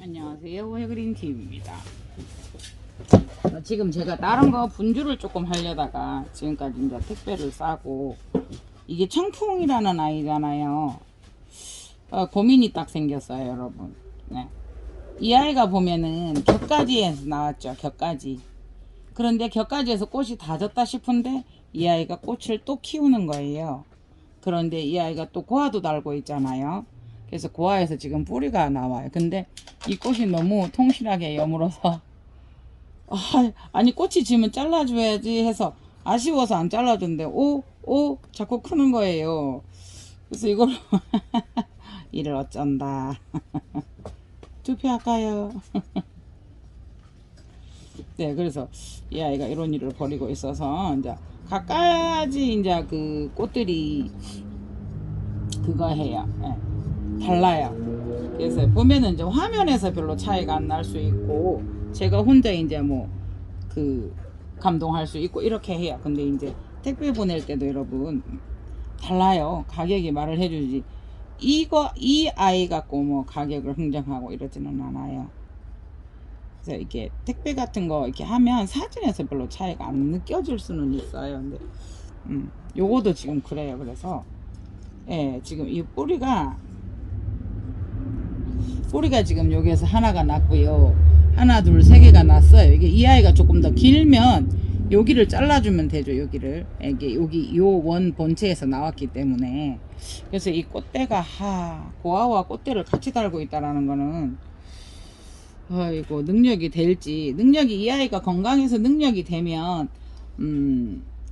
안녕하세요, 해그린TV입니다. 지금 제가 다른 거 분주를 조금 하려다가 지금까지 이제 택배를 싸고, 이게 청풍이라는 아이잖아요. 고민이 딱 생겼어요, 여러분. 네. 이 아이가 보면은 격가지에서 나왔죠, 격가지. 그런데 격가지에서 꽃이 다 졌다 싶은데 이 아이가 꽃을 또 키우는 거예요. 그런데 이 아이가 또 고화도 달고 있잖아요. 그래서 고화에서 지금 뿌리가 나와요. 근데 이 꽃이 너무 통실하게 여물어서 아니 꽃이 지면 잘라줘야지 해서 아쉬워서 안 잘라줬는데 오 자꾸 크는 거예요. 그래서 이걸 이를 어쩐다. 투표할까요? 네, 그래서 이 아이가 이런 일을 벌이고 있어서 이제 갖가지 이제 그 꽃들이 그거 해요. 예, 달라요. 그래서 보면은 이제 화면에서 별로 차이가 안 날 수 있고 제가 혼자 이제 뭐 그 감동할 수 있고 이렇게 해요. 근데 이제 택배 보낼 때도 여러분 달라요. 가격이 말을 해주지. 이 아이 갖고 뭐 가격을 흥정하고 이러지는 않아요. 그래서 이게 택배 같은 거 이렇게 하면 사진에서 별로 차이가 안 느껴질 수는 있어요. 근데 요거도 지금 그래요. 그래서 예, 지금 이 뿌리가 지금 여기에서 하나가 났고요. 하나, 둘, 세 개가 났어요. 이게 이 아이가 조금 더 길면 여기를 잘라주면 되죠. 여기를 이게 여기 요 원 본체에서 나왔기 때문에. 그래서 이 꽃대가 고아와 꽃대를 같이 달고 있다라는 거는 아이고 능력이 될지, 능력이 이 아이가 건강해서 능력이 되면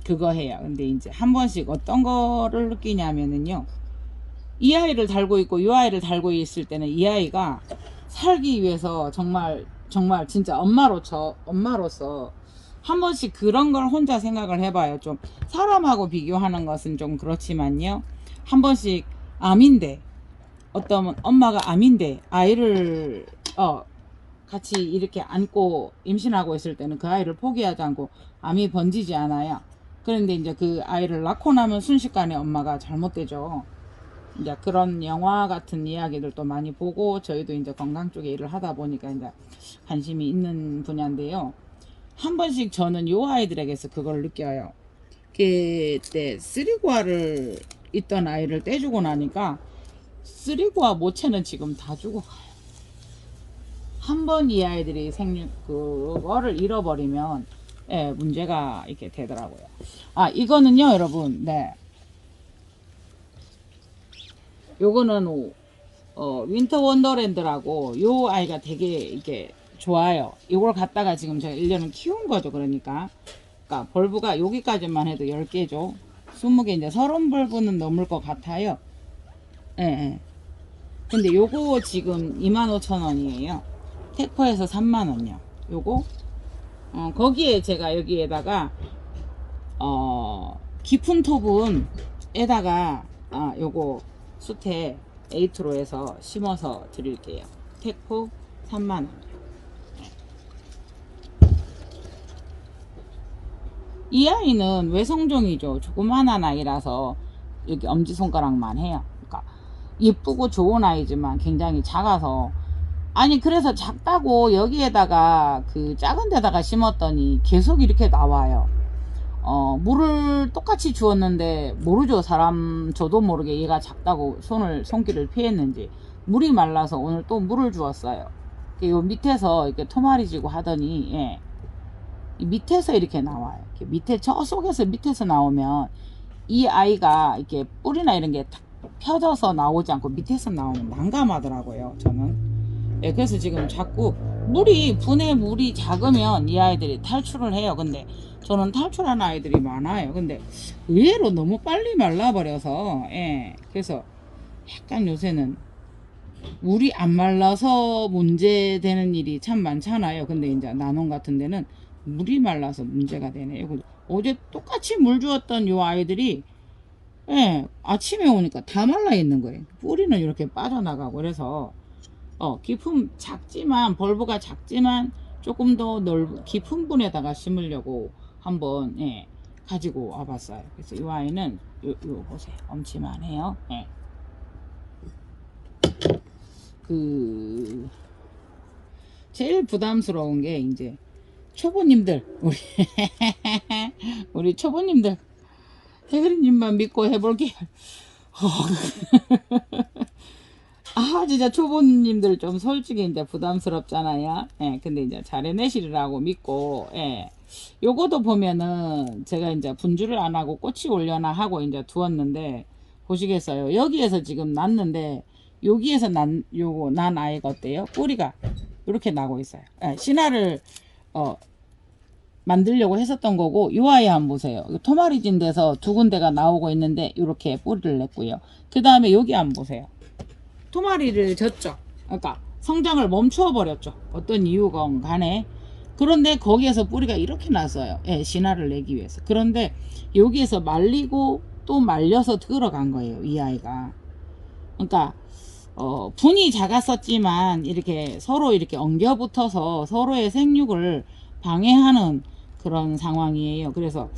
그거 해요. 근데 이제 한 번씩 어떤 거를 느끼냐면은요, 이 아이를 달고 있고 이 아이를 달고 있을 때는 이 아이가 살기 위해서 정말 진짜 엄마로서 한 번씩 그런 걸 혼자 생각을 해봐요. 좀 사람하고 비교하는 것은 좀 그렇지만요, 한 번씩 암인데, 어떤 엄마가 암인데 아이를 같이 이렇게 안고 임신하고 있을 때는 그 아이를 포기하지 않고 암이 번지지 않아요. 그런데 이제 그 아이를 낳고 나면 순식간에 엄마가 잘못되죠. 이제 그런 영화 같은 이야기들도 많이 보고 저희도 이제 건강 쪽에 일을 하다 보니까 이제 관심이 있는 분야인데요. 한 번씩 저는 요 아이들에게서 그걸 느껴요. 그때 쓰리고아를 있던 아이를 떼주고 나니까 쓰리고아 모체는 지금 다 죽어가요. 한 번 이 아이들이 그거를 잃어버리면 예, 문제가 이렇게 되더라고요. 이거는요, 여러분, 네. 요거는 윈터 원더랜드라고, 요 아이가 되게 이게 좋아요. 이걸 갖다가 지금 제가 1년을 키운 거죠. 그러니까 벌브가 여기까지만 해도 10개죠. 20개, 이제 30벌브는 넘을 것 같아요. 예, 예. 근데 요거 지금 25,000원이에요. 택포에서 3만원요. 요거 거기에 제가 여기에다가 깊은 토분에다가 요거 수태 에이트로 해서 심어서 드릴게요. 택포 3만원. 이 아이는 외성종이죠. 조그만한 아이라서 여기 엄지손가락만 해요. 그러니까 예쁘고 좋은 아이지만 굉장히 작아서, 아니 그래서 작다고 여기에다가 그 작은 데다가 심었더니 계속 이렇게 나와요. 물을 똑같이 주었는데 모르죠. 사람 저도 모르게 얘가 작다고 손길을 피했는지 물이 말라서 오늘 또 물을 주었어요. 요 밑에서 이렇게 토마리지고 하더니 예, 이 밑에서 이렇게 나와요. 이렇게 밑에 저 속에서 밑에서 나오면 이 아이가 이렇게 뿌리나 이런 게 탁 펴져서 나오지 않고 밑에서 나오면 난감하더라고요. 저는. 예, 그래서 지금 자꾸 분해 물이 작으면 이 아이들이 탈출을 해요. 근데 저는 탈출하는 아이들이 많아요. 근데 의외로 너무 빨리 말라버려서 예, 그래서 약간 요새는 물이 안 말라서 문제되는 일이 참 많잖아요. 근데 이제 나눔 같은 데는 물이 말라서 문제가 되네요. 어제 똑같이 물 주었던 요 아이들이 예, 아침에 오니까 다 말라 있는 거예요. 뿌리는 이렇게 빠져나가고. 그래서 깊은 작지만, 벌브가 작지만 조금 더 깊은 분에다가 심으려고 한번 예, 가지고 와봤어요. 그래서 이 아이는 요 보세요. 엄지만해요. 예. 제일 부담스러운 게 이제 초보님들, 우리 초보님들, 혜그리님만 믿고 해볼게요. 아, 진짜 초보님들 좀 솔직히 이제 부담스럽잖아요. 예, 근데 이제 잘 해내시리라고 믿고, 예. 요거도 보면은 제가 이제 분주를 안 하고 꽃이 올려나 하고 이제 두었는데, 보시겠어요? 여기에서 지금 났는데, 여기에서 난 아이가 어때요? 뿌리가 이렇게 나고 있어요. 예, 신화를, 만들려고 했었던 거고, 요 아이 한번 보세요. 토마리진 데서 두 군데가 나오고 있는데, 이렇게 뿌리를 냈고요. 그 다음에 여기 한번 보세요. 토마리를 졌죠. 그러니까 성장을 멈추어 버렸죠. 어떤 이유가 간에. 그런데 거기에서 뿌리가 이렇게 났어요. 예, 신화를 내기 위해서. 그런데 여기에서 말리고 또 말려서 들어간 거예요. 이 아이가. 그러니까 분이 작았었지만 이렇게 서로 이렇게 엉겨 붙어서 서로의 생육을 방해하는 그런 상황이에요. 그래서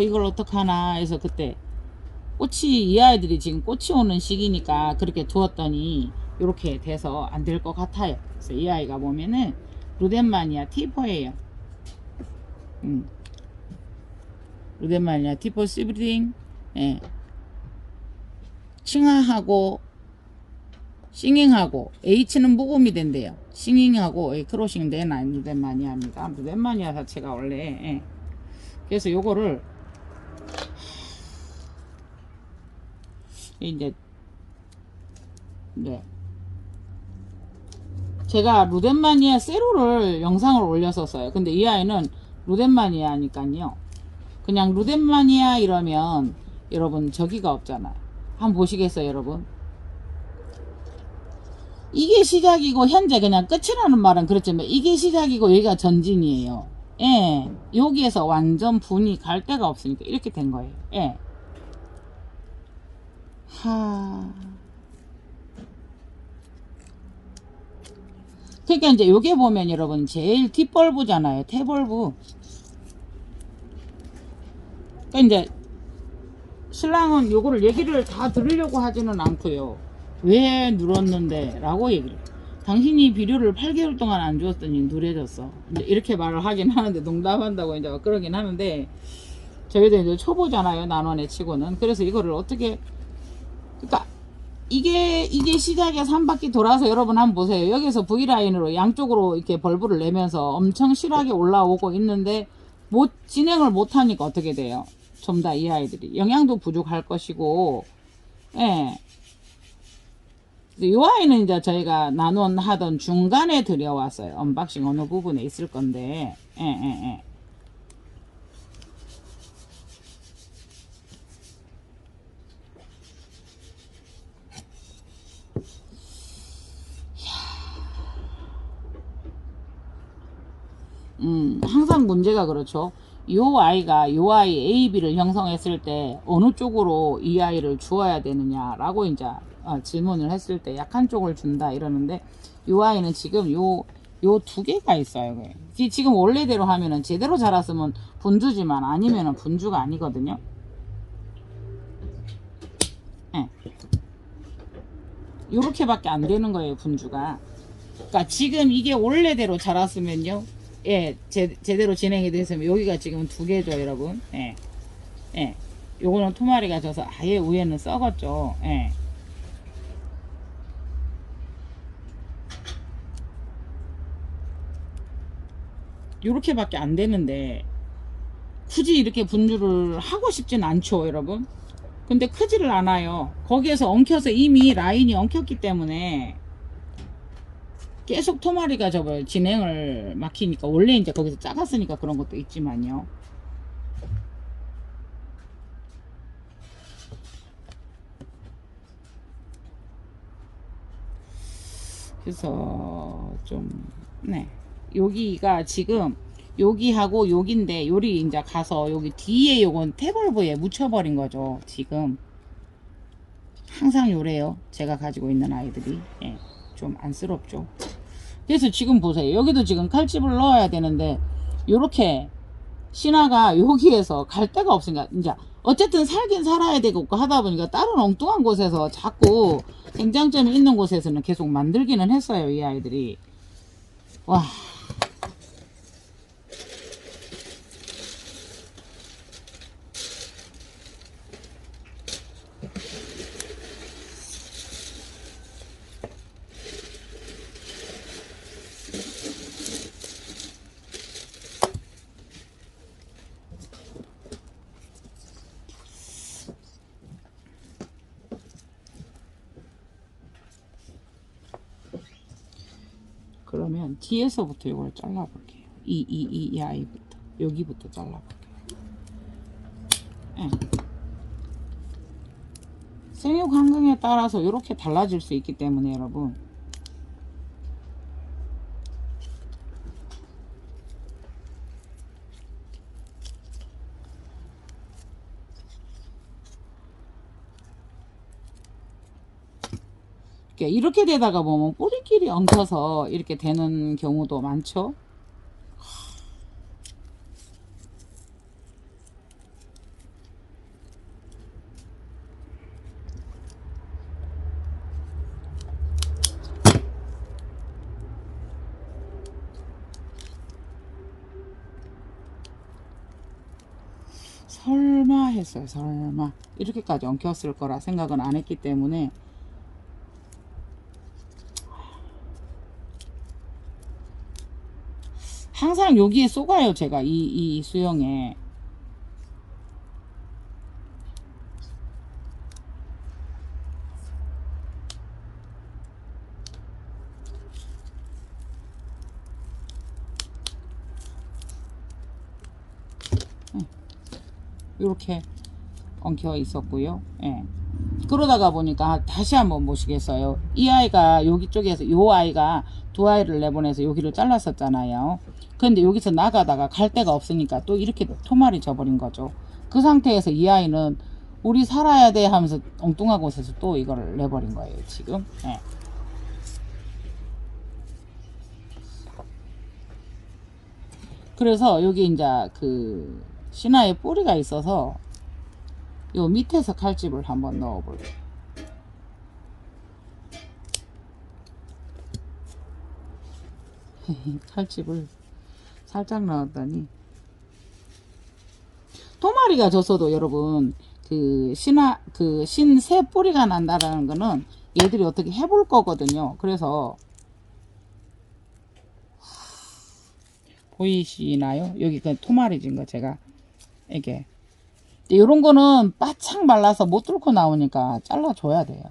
이걸 어떡하나 해서 그때 꽃이, 이 아이들이 지금 꽃이 오는 시기니까 그렇게 두었더니 이렇게 돼서 안 될 것 같아요. 그래서 이 아이가 보면은 루덴마니아 티퍼예요. 루덴마니아 티퍼 시브링. 예. 칭하하고 싱잉하고 H는 무음이 된대요. 싱잉하고 크로싱 된 루덴마니아입니다. 루덴마니아 자체가 원래, 예. 그래서 요거를 이제, 네. 제가 루덴마니아 세로를 영상을 올렸었어요. 근데 이 아이는 루덴마니아니까요. 그냥 루덴마니아 이러면 여러분 저기가 없잖아요. 한번 보시겠어요, 여러분? 이게 시작이고 현재 그냥 끝이라는 말은 그렇지만 이게 시작이고 여기가 전진이에요. 예. 여기에서 완전 분이 갈 데가 없으니까 이렇게 된 거예요. 예. 그러니까 이제 요게 보면 여러분 제일 뒷벌브잖아요. 태벌브. 그러니까 이제 신랑은 요거를 얘기를 다 들으려고 하지는 않고요. 왜 누렀는데 라고 얘기를, 당신이 비료를 8개월 동안 안 주었더니 누래졌어. 이렇게 말을 하긴 하는데, 농담한다고 이제 그러긴 하는데, 저희도 이제 초보잖아요, 난원에 치고는. 그래서 이거를 어떻게, 그러니까 이게 시작에서 한 바퀴 돌아서 여러분 한번 보세요. 여기서 V라인으로 양쪽으로 이렇게 벌브를 내면서 엄청 실하게 올라오고 있는데 진행을 못하니까 어떻게 돼요? 좀 더 이 아이들이 영양도 부족할 것이고, 예. 이 아이는 이제 저희가 나눔하던 중간에 들여왔어요. 언박싱 어느 부분에 있을 건데, 예. 항상 문제가 그렇죠. 요 아이 AB를 형성했을 때 어느 쪽으로 이 아이를 주어야 되느냐라고 이제 질문을 했을 때 약한 쪽을 준다 이러는데, 요 아이는 지금 요 두 개가 있어요. 지금 원래대로 하면은 제대로 자랐으면 분주지만 아니면은 분주가 아니거든요. 예. 요렇게밖에 안 되는 거예요, 분주가. 그러니까 지금 이게 원래대로 자랐으면요, 예, 제대로 진행이 됐으면 여기가 지금 두 개죠, 여러분. 예. 요거는 토마리가 져서 아예 위에는 썩었죠. 예. 요렇게밖에 안 되는데 굳이 이렇게 분주를 하고 싶진 않죠, 여러분. 근데 크지를 않아요. 거기에서 엉켜서 이미 라인이 엉켰기 때문에 계속 토마리가 진행을 막히니까, 원래 이제 거기서 작았으니까 그런 것도 있지만요. 그래서 여기가 지금 여기하고 여기인데, 요리 이제 가서 여기 뒤에 요건 태벌브에 묻혀버린 거죠. 지금 항상 요래요, 제가 가지고 있는 아이들이. 예, 좀 안쓰럽죠. 그래서 지금 보세요, 여기도 지금 칼집을 넣어야 되는데 요렇게 신화가 여기에서 갈 데가 없으니까 이제 어쨌든 살긴 살아야 되고 하다 보니까 다른 엉뚱한 곳에서 자꾸 생장점이 있는 곳에서는 계속 만들기는 했어요, 이 아이들이. 와. 그러면 뒤에서부터 이걸 잘라볼게요. 이 아이부터. 여기부터 잘라볼게요. 예. 생육 환경에 따라서 이렇게 달라질 수 있기 때문에 여러분. 이렇게 되다가 보면 뿌리끼리 엉켜서 이렇게 되는 경우도 많죠. 설마 했어요. 설마 이렇게까지 엉켰을 거라 생각은 안 했기 때문에. 항상 여기에 쏘가요. 제가 이 수영에. 이렇게 엉켜 있었고요. 예. 그러다가 보니까 다시 한번 보시겠어요. 이 아이가 여기 쪽에서 요 아이가 두 아이를 내보내서 여기를 잘랐었잖아요. 근데 여기서 나가다가 갈 데가 없으니까 또 이렇게 토말이 져버린 거죠. 그 상태에서 이 아이는 우리 살아야 돼 하면서 엉뚱한 곳에서 또 이걸 내버린 거예요 지금. 예. 그래서 여기 이제 그 신화의 뿌리가 있어서 요 밑에서 칼집을 한번 넣어볼게요. 칼집을 살짝 넣었더니 토마리가 졌어도 여러분 그 신새 뿌리가 난다라는 거는 얘들이 어떻게 해볼 거거든요. 그래서 보이시나요? 여기 그 토마리 진 거 제가 이게 이런 거는 바짝 말라서 못 뚫고 나오니까 잘라줘야 돼요.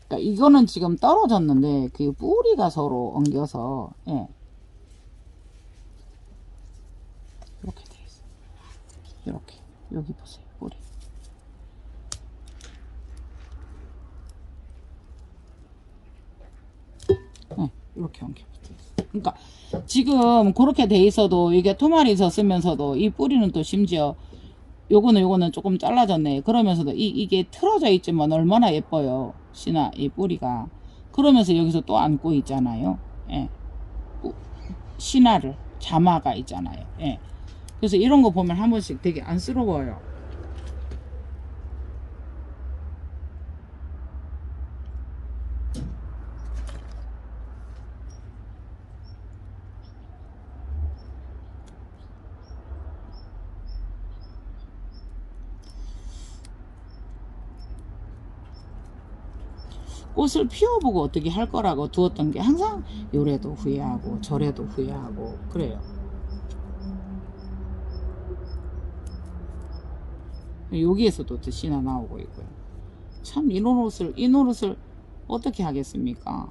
그러니까 이거는 지금 떨어졌는데 그 뿌리가 서로 엉겨서 예. 이렇게 돼 있어요. 이렇게 여기 보세요 뿌리. 예, 이렇게 엉겨 붙어 있어요. 그러니까 지금 그렇게 돼 있어도 이게 토마리 졌으면서도 이 뿌리는 또 심지어 요거는 조금 잘라졌네. 그러면서도 이게 틀어져 있지만 얼마나 예뻐요. 신화 이 뿌리가. 그러면서 여기서 또 안고 있잖아요. 예. 신화를 자마가 있잖아요. 예. 그래서 이런 거 보면 한 번씩 되게 안쓰러워요. 꽃을 피워보고 어떻게 할 거라고 두었던 게 항상 요래도 후회하고 저래도 후회하고 그래요. 여기에서도 드시나 나오고 있고요. 참 이 노릇을 어떻게 하겠습니까?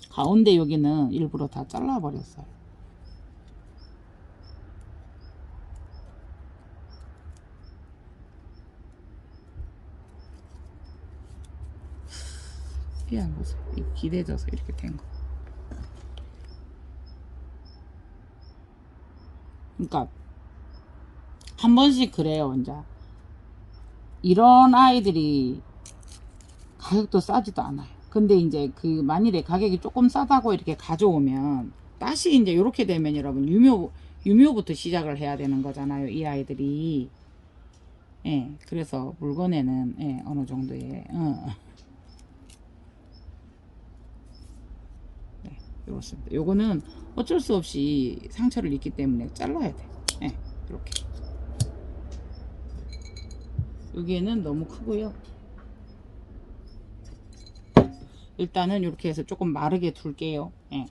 가운데 여기는 일부러 다 잘라버렸어요. 피한 모습 기대져서 이렇게 된 거. 그러니까 한 번씩 그래요. 이제 이런 아이들이 가격도 싸지도 않아요. 근데 이제 그 만일에 가격이 조금 싸다고 이렇게 가져오면 다시 이제 이렇게 되면 여러분 유묘부터 시작을 해야 되는 거잖아요, 이 아이들이. 예, 그래서 물건에는 예, 어느 정도의 네, 이렇습니다. 요거는 어쩔 수 없이 상처를 입기 때문에 잘라야 돼. 예, 이렇게. 여기에는 너무 크고요. 일단은 이렇게 해서 조금 마르게 둘게요. 예.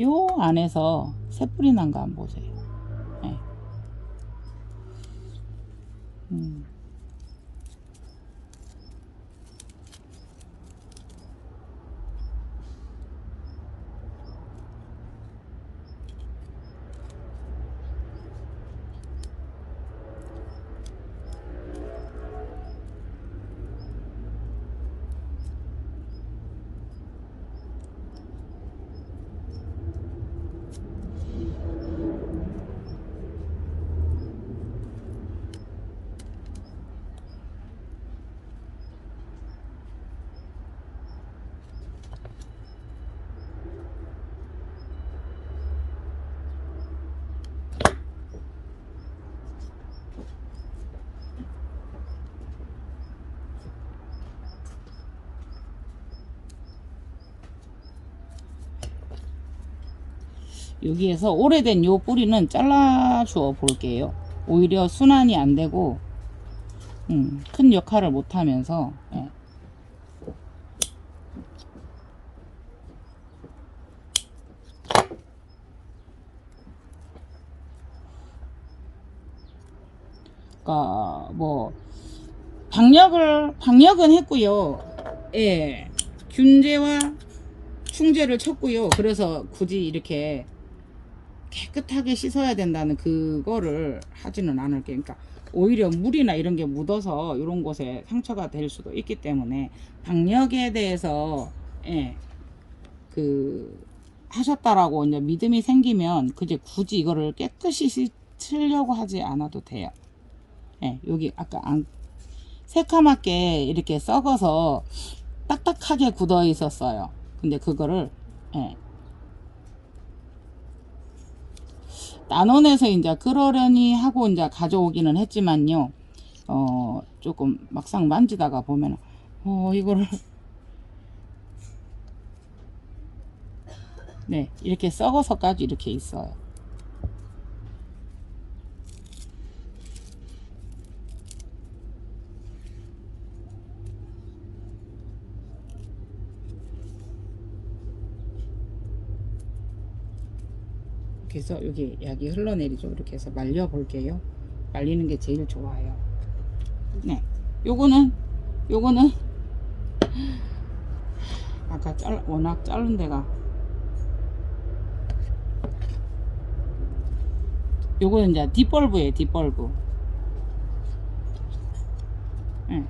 요 안에서 새뿌리 난 거 한번 보세요. 예. 음. 여기에서 오래된 요 뿌리는 잘라 주어 볼게요. 오히려 순환이 안 되고 큰 역할을 못 하면서 예. 그러니까 뭐 방역은 했고요. 예. 균제와 충제를 쳤고요. 그래서 굳이 이렇게 깨끗하게 씻어야 된다는 그거를 하지는 않을게요. 그러니까 오히려 물이나 이런 게 묻어서 이런 곳에 상처가 될 수도 있기 때문에 방역에 대해서 예, 그 하셨다라고 이제 믿음이 생기면 그제 굳이 이거를 깨끗이 씻으려고 하지 않아도 돼요. 예, 여기 아까 새카맣게 이렇게 썩어서 딱딱하게 굳어 있었어요. 근데 그거를 예, 나눠내서 이제 그러려니 하고 이제 가져오기는 했지만요. 조금 막상 만지다가 보면 이거를 네, 이렇게 썩어서까지 이렇게 있어요. 그래서 여기 약이 흘러내리죠. 이렇게 해서 말려 볼게요. 말리는 게 제일 좋아요. 네, 요거는 아까 워낙 자른 데가 요거는 이제 뒷벌브예요. 뒷벌브. 네.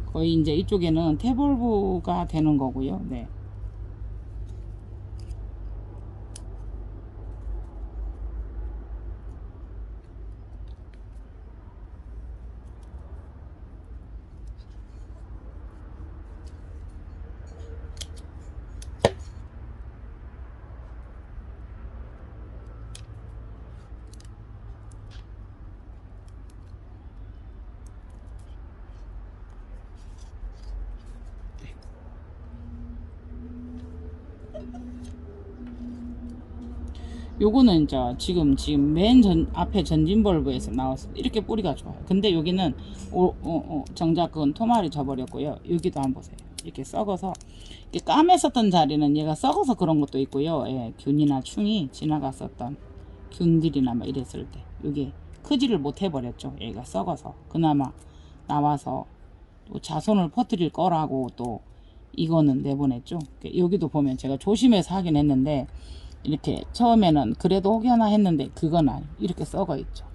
거의 이제 이쪽에는 태벌브가 되는 거고요. 네. 요거는 이제 지금 맨 앞에 전진 벌브에서 나왔습니다. 이렇게 뿌리가 좋아요. 근데 여기는 정작 그건 토말이 져버렸고요. 여기도 한번 보세요. 이렇게 썩어서 이렇게 까맸었던 자리는 얘가 썩어서 그런 것도 있고요. 예, 균이나 충이 지나갔었던 균들이나 뭐 이랬을 때 여기 크지를 못해버렸죠. 얘가 썩어서 그나마 나와서 또 자손을 퍼뜨릴 거라고 또 이거는 내보냈죠. 여기도 보면 제가 조심해서 하긴 했는데 이렇게 처음에는 그래도 혹여나 했는데 그건 아니에요. 이렇게 썩어 있죠.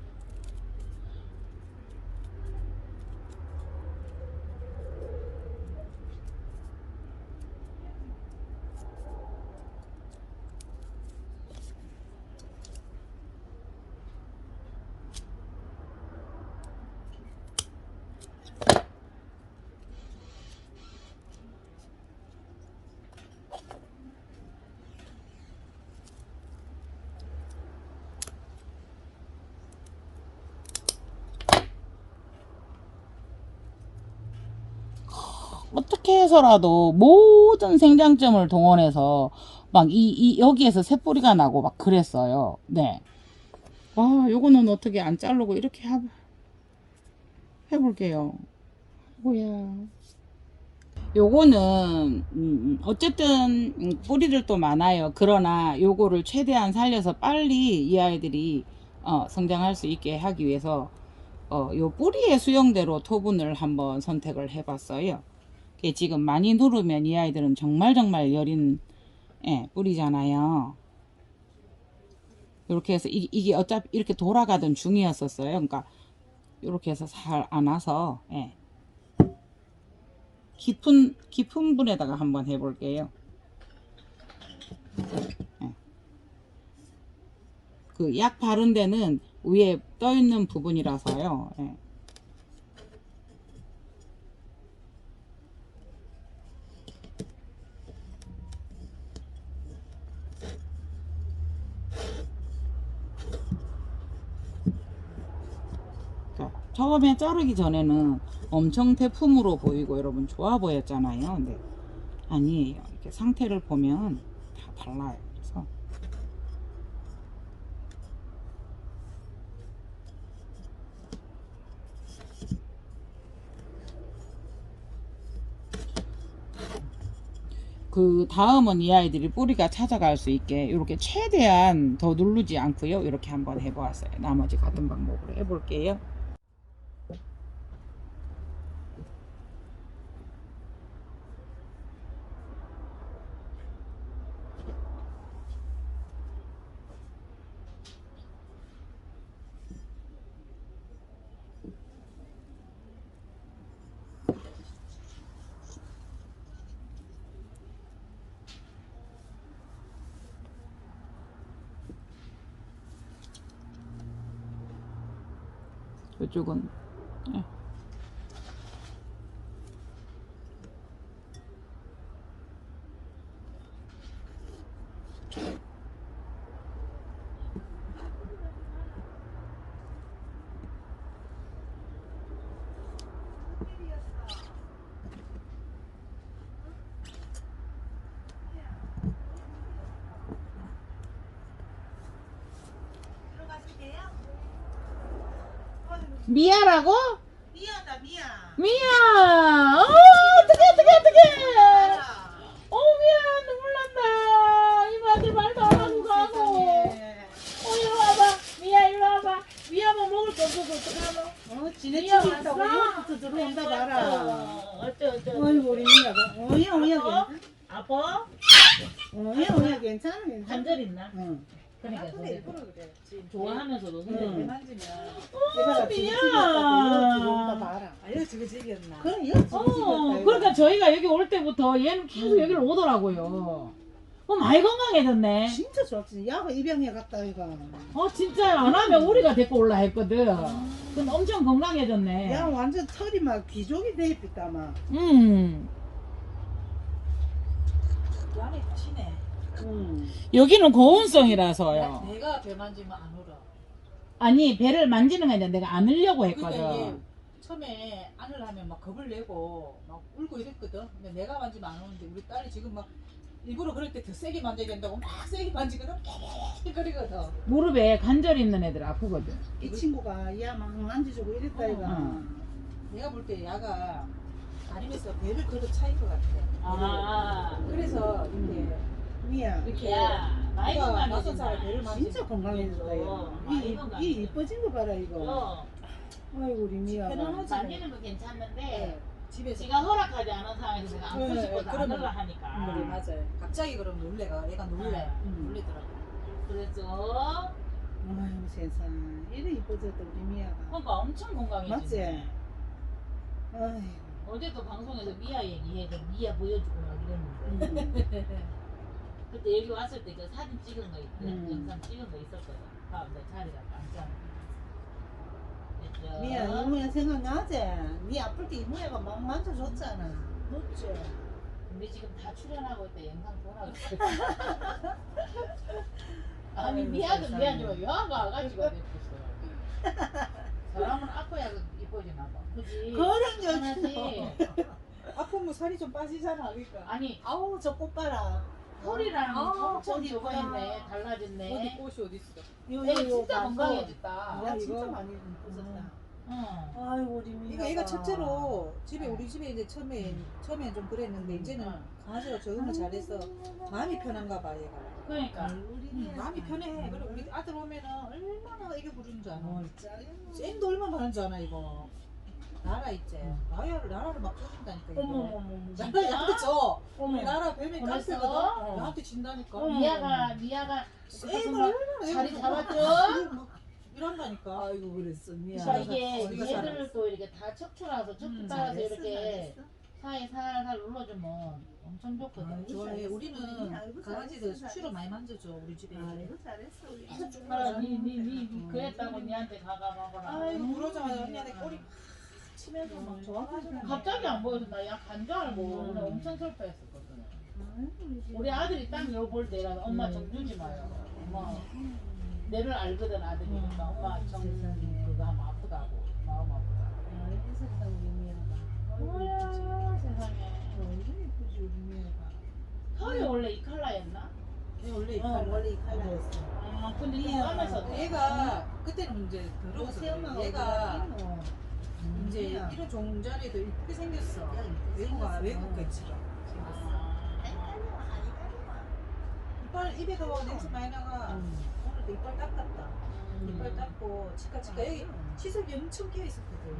어떻게 해서라도 모든 생장점을 동원해서 막 여기에서 새뿌리가 나고 막 그랬어요. 네. 아, 요거는 어떻게 안 자르고 이렇게 해볼게요. 뭐야. 요거는 어쨌든 뿌리들도 많아요. 그러나 요거를 최대한 살려서 빨리 이 아이들이 성장할 수 있게 하기 위해서 요 뿌리의 수영대로 토분을 한번 선택을 해봤어요. 지금 많이 누르면 이 아이들은 정말 여린 뿌리잖아요. 이렇게 해서 이게 어차피 이렇게 돌아가던 중이었었어요. 그러니까 이렇게 해서 잘 안아서 깊은 분에다가 한번 해볼게요. 그 약 바른 데는 위에 떠 있는 부분이라서요. 처음에 자르기 전에는 엄청 태품으로 보이고 여러분 좋아 보였잖아요. 근데 아니에요. 이렇게 상태를 보면 다 달라요. 그래서 그 다음은 이 아이들이 뿌리가 찾아갈 수 있게 이렇게 최대한 더 누르지 않고요. 이렇게 한번 해보았어요. 나머지 같은 방법으로 해볼게요. 이쪽은 미아라고? 미야다 미야. 미아! 어떡해! 미아, 눈물 난다. 이모한테 말도 안 하고 가고. 이리 와봐. 미아, 이리 와봐. 미아만 먹을 거 없어서 어떡하노? 지네 미야 집에 있다고 왔어? 여기부터 들어온다 봐라. 어쩌. 어이구 우리 미야가. 오야 아파? 오야 괜찮아. 관절 있나? 응. 그러니까 그래 그래. 그래. 좋아하면서도 응. 선생님. 얘가 집에 미야. 있다고 들어온다 봐라. 아유 저거 지겼나? 그래 여기 집에 있다. 그러니까 저희가 여기 올 때부터 얘는 계속 여기를 오더라고요. 많이 건강해졌네. 진짜 좋았지. 야가 입양해 갔다 이가. 진짜 안 하면 우리가 데리고 올라 했거든. 근데 엄청 건강해졌네. 야 완전 털이 막 귀족이 돼 있다 막. 양이 크시네. 응. 여기는 고온성이라서요. 내가 배 만지면 안 울어. 아니, 배를 만지는 게 아니라 내가 안으려고 했거든. 그러니까 이게 처음에 안을 하면 막 겁을 내고 막 울고 이랬거든. 근데 내가 만지면 안 우는데 우리 딸이 지금 막 일부러 그럴 때 더 세게 만져야 된다고 막 세게 만지거든. 그러거든. 무릎에 관절 있는 애들 아프거든. 이 친구가 야 막 만지주고 이랬다 이가. 내가 볼 때 야가 다리면서 배를 걷어 차인 것 같아. 그래서 이렇게 미야. 이렇게 많이 누가 낯선 사람 배를 진짜 만지면 건강해졌다 이거. 이 이뻐진 거 봐라 이거. 아이고 우리 미야. 편안하지. 만지는 거 괜찮는데 집에서 지가 허락하지 않은 상황에서 내가 안고 네, 싶어서 안 그러면- 하려 하니까. 그래 맞아요. 갑자기 그럼 놀래가 얘가 놀래. 놀리더라고. 그래서 아유 세상. 이래 이뻐졌다 우리 미야가. 그러니까 엄청 건강해지네. 맞지? 아이고. 어제도 방송에서 미아 얘기해서 미아 보여주고 막 이랬는데 그때 여기 왔을 때 그 사진 찍은 거 있대. 영상 찍은 거 있었거든. 내 자리가 앉잖아. 미야 이모야 생각나지? 니 아플 때 이모야가 막 만져줬잖아. 그렇지. 우리 지금 다 출연하고 있대. 영상 보라고. 아니 아이고, 미아는 세상에. 미아지만 여아가 아가씨가 됐었어. 사람은 아파야 이뻐지나 봐. 그지? 그런 게 편하지? 아프면 살이 살이 좀 빠지잖아, 그러니까. 아니 아우 저 꽃 봐라. 털이랑 아, 엄청 어디 저거 있다. 있네. 달라졌네. 어디 꽃이 어디 있어? 애가 진짜 건강해졌다. 야 진짜 이거? 많이 이뻐졌다. 응. 아이고 우리 미야. 이거 얘가 첫째로 집에 우리 집에 이제 처음엔 좀 그랬는데 이제는 강아지가 적응을 잘해서 마음이 편한가 봐 얘가. 그러니까 마음이 편해. 그리고 우리 아들 오면은 얼마나 애교 부르는 줄 알아. 짜리. 쌤도 얼마나 많은 줄 아나 이거. 나라 있지. 나라를 막 쳐준다니까 이거. 어머머머. 나한테 줘. 어머. 우리 나라 별명이 그랬어? 깜짝거든. 나한테 진다니까. 미아가 쌤을 얼마나 자리 애교 잡았죠? 부르고 막 이런다니까. 아이고 그랬어 미야. 자 이게 어디가 얘들을 또 이렇게 다 척추라서 척추 따라서 잘했어, 이렇게 잘했어. 사이 살살 눌러주면 엄청 좋거든. 아이고, 좋아해. 잘했어. 우리는 아이고, 강아지들 잘했어, 수시로 많이 만져줘 우리 집에. 아이고 잘했어 우리. 계속 쭉 아, 니 그랬다고 니한테 가봐봐라. 아이고 그러자마자 언니한테 꼬리 팍 치면서 막 좋아가지고. 갑자기 안 보여서 나 약 간 줄 알고 오늘 엄청 슬퍼했었거든. 우리 아들이 딱 여 볼 때라서 엄마 정 주지 마요. 엄마 내를 알거든 아들이니까 엄마 정 그거 하면 아프다고 마음 아프다고. 아이고 세상 우리 미야가. 뭐야 세상에. 완전 이쁘지 우리 미야가. 털이 원래 이 컬러였나? 얘 원래 이 어 칼라. 원래 이 칼라였어. 아 근데 좀 미안하다. 까면서 얘가 그때는 이제 더러워서 새엄마가 그래. 얘가 이제 미야. 이런 종자리도 이쁘게 생겼어. 야, 이쁘게 외국아 생겼어. 외국 개처럼 생겼어. 이빨 입에도 냄새 많이 나가. 오늘도 이빨 닦았다. 이빨 닦고 치카 여기 치석이 엄청 끼어 있었거든.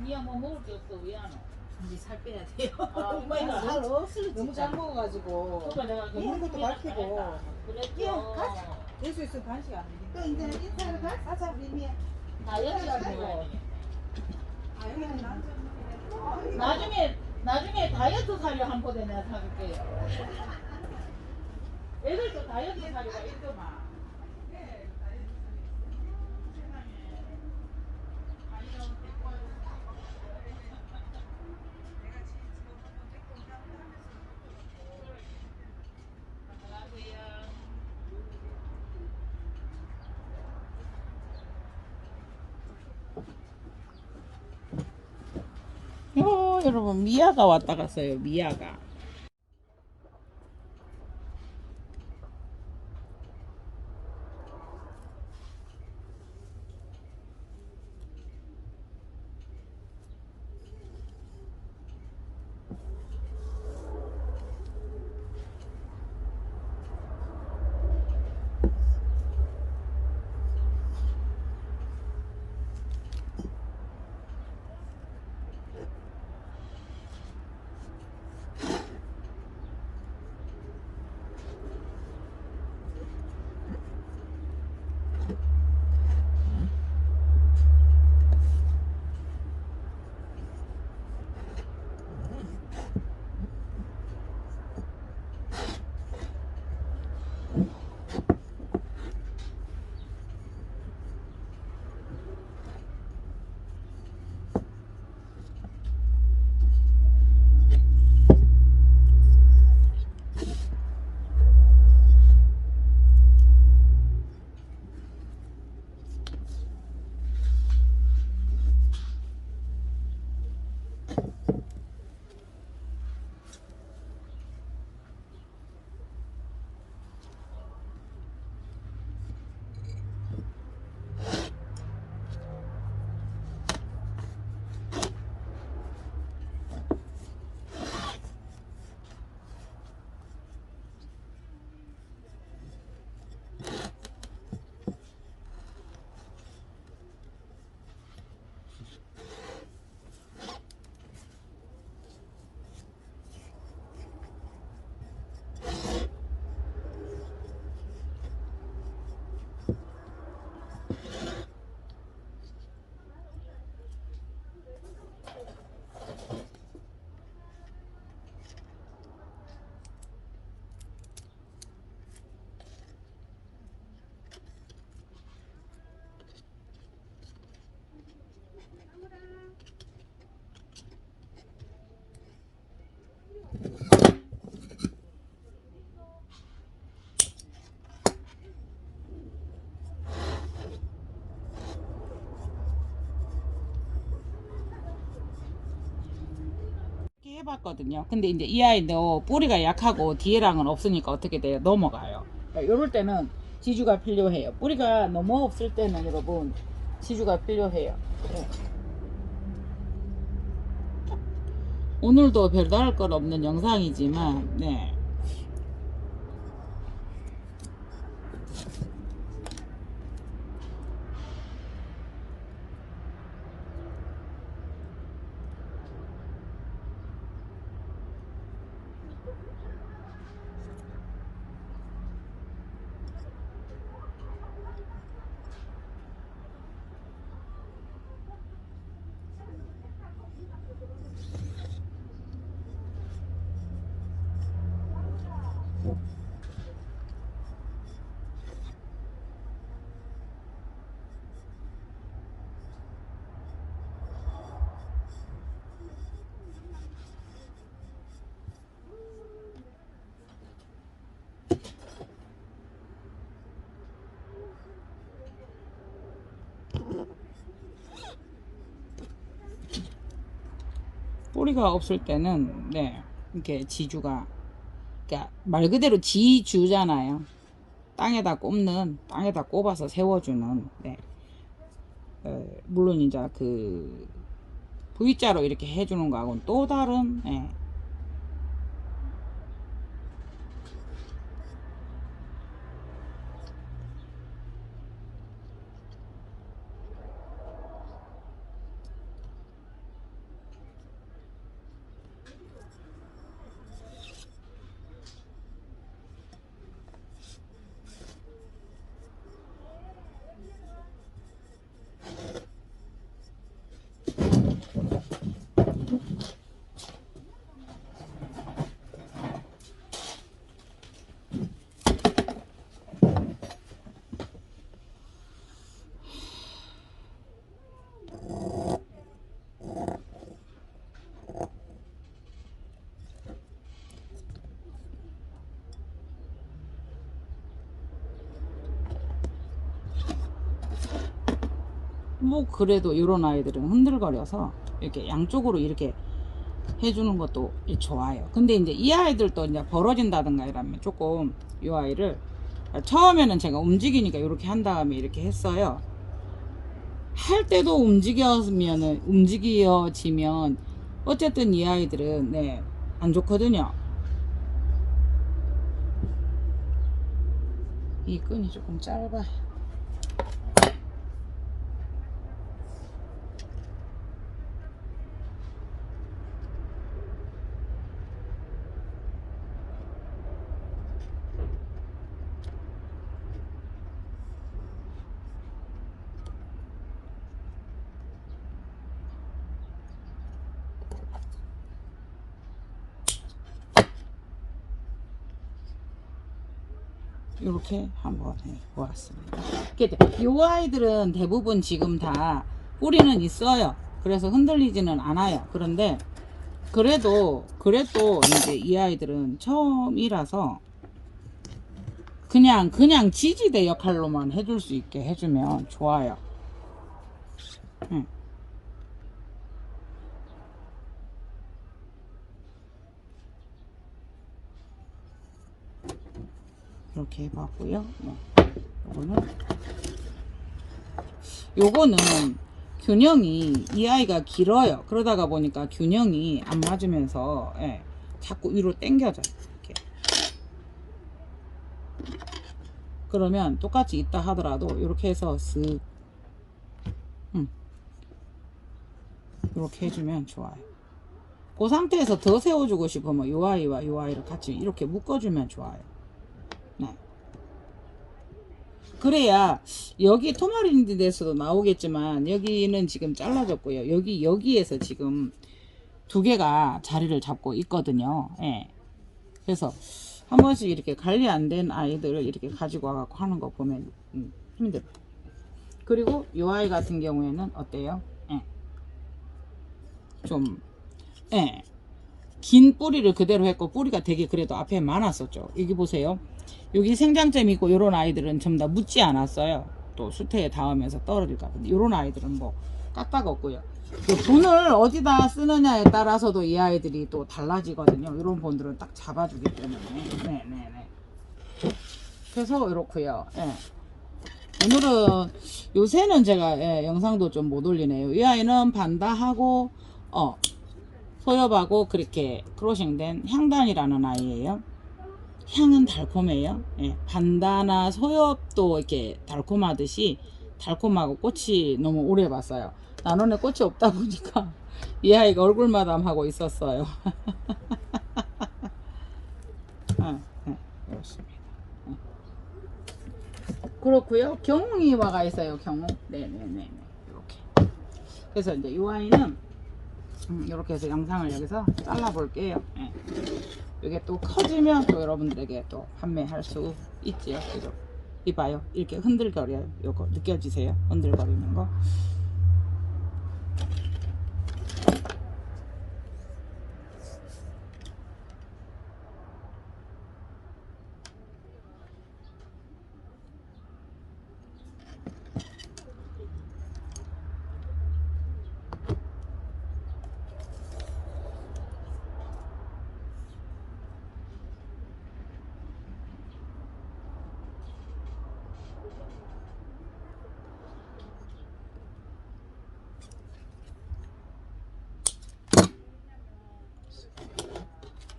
니야 뭐 먹을 게 없어 왜 안 와? 이제 살 빼야 돼요. 아, 엄마가 살 없을 너무 잘 먹어가지고 그거 내가 먹는 것도 밝히고. 그랬죠. 될 수 있으면 간식 안 또 드린다. 이제 인사를 가자 우리 미야. 다이어트하고 아 여기는 남자. 나중에 다이어트 사료 한 포대 내가 사줄게요. 애들도 다이어트 사료가 있더만. 여러분 미아가 왔다 갔어요. 미아가. 해봤거든요. 근데 이제 이 아이도 뿌리가 약하고 뒤에랑은 없으니까 어떻게 돼요? 넘어가요. 이럴 때는 지주가 필요해요. 뿌리가 너무 없을 때는 여러분 지주가 필요해요. 네. 오늘도 별다를 것 없는 영상이지만 네. 뿌리가 없을 때는 네 이렇게 지주가 그러니까 말 그대로 지주잖아요. 땅에다 꼽아서 세워주는 네. 물론 이제 그 V자로 이렇게 해주는 거하고는 또 다른 네. 뭐 그래도 이런 아이들은 흔들거려서 이렇게 양쪽으로 이렇게 해주는 것도 좋아요. 근데 이제 이 아이들도 이제 벌어진다든가 이러면 조금 이 아이를 처음에는 제가 움직이니까 이렇게 한 다음에 이렇게 했어요. 할 때도 움직여지면 어쨌든 이 아이들은 네, 안 좋거든요. 이 끈이 조금 짧아. 이렇게 한번 해보았습니다. 이 아이들은 대부분 지금 다 뿌리는 있어요. 그래서 흔들리지는 않아요. 그런데 그래도 이제 이 아이들은 처음이라서 그냥 지지대 역할로만 해줄 수 있게 해주면 좋아요. 이렇게 해봤고요. 요거는 균형이 이 아이가 길어요. 그러다가 보니까 균형이 안 맞으면서 예, 자꾸 위로 당겨져요. 이렇게. 그러면 똑같이 있다 하더라도 이렇게 해서 쓱 이렇게 해주면 좋아요. 그 상태에서 더 세워주고 싶으면 요 아이와 요 아이를 같이 이렇게 묶어주면 좋아요. 네. 그래야 여기 토마린드에서도 나오겠지만 여기는 지금 잘라졌고요. 여기에서 지금 두 개가 자리를 잡고 있거든요. 예. 그래서 한 번씩 이렇게 관리 안 된 아이들을 이렇게 가지고 와갖고 하는 거 보면 힘들어요. 그리고 이 아이 같은 경우에는 어때요? 예. 좀 예. 긴 뿌리를 그대로 했고 뿌리가 되게 그래도 앞에 많았었죠. 여기 보세요. 여기 생장점이 있고 요런 아이들은 전부 다 묻지 않았어요. 또 수태에 닿으면서 떨어질까. 근데 요런 아이들은 뭐 까딱없고요. 그 본을 어디다 쓰느냐에 따라서도 이 아이들이 또 달라지거든요. 이런 본들은 딱 잡아주기 때문에. 네네네. 그래서 이렇고요. 예. 오늘은 요새는 제가 영상도 좀 못 올리네요. 이 아이는 반다하고 소엽하고 그렇게 크로싱된 향단이라는 아이예요. 향은 달콤해요. 예, 반다나 소엽도 이렇게 달콤하듯이 달콤하고 꽃이 너무 오래 봤어요. 나눈에 꽃이 없다 보니까 이 아이가 얼굴 마담하고 있었어요. 그렇습니다. 그렇고요. 경웅이와가 있어요. 경웅. 네네네. 이렇게. 그래서 이제 이 아이는 이렇게 해서 영상을 여기서 잘라 볼게요. 네. 이게 또 커지면 또 여러분들에게 또 판매할 수 있지요. 그죠? 이봐요. 이렇게 흔들거려요. 요거 느껴지세요? 흔들거리는 거.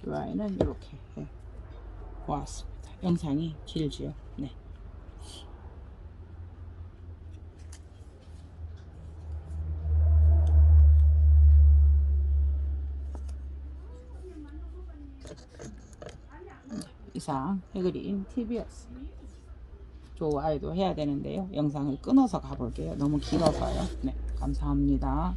이 아이는 이렇게 보았습니다. 영상이 길지요. 네. 이상 해그린 TV였습니다. 좋아요도 해야 되는데요. 영상을 끊어서 가볼게요. 너무 길어서요. 네, 감사합니다.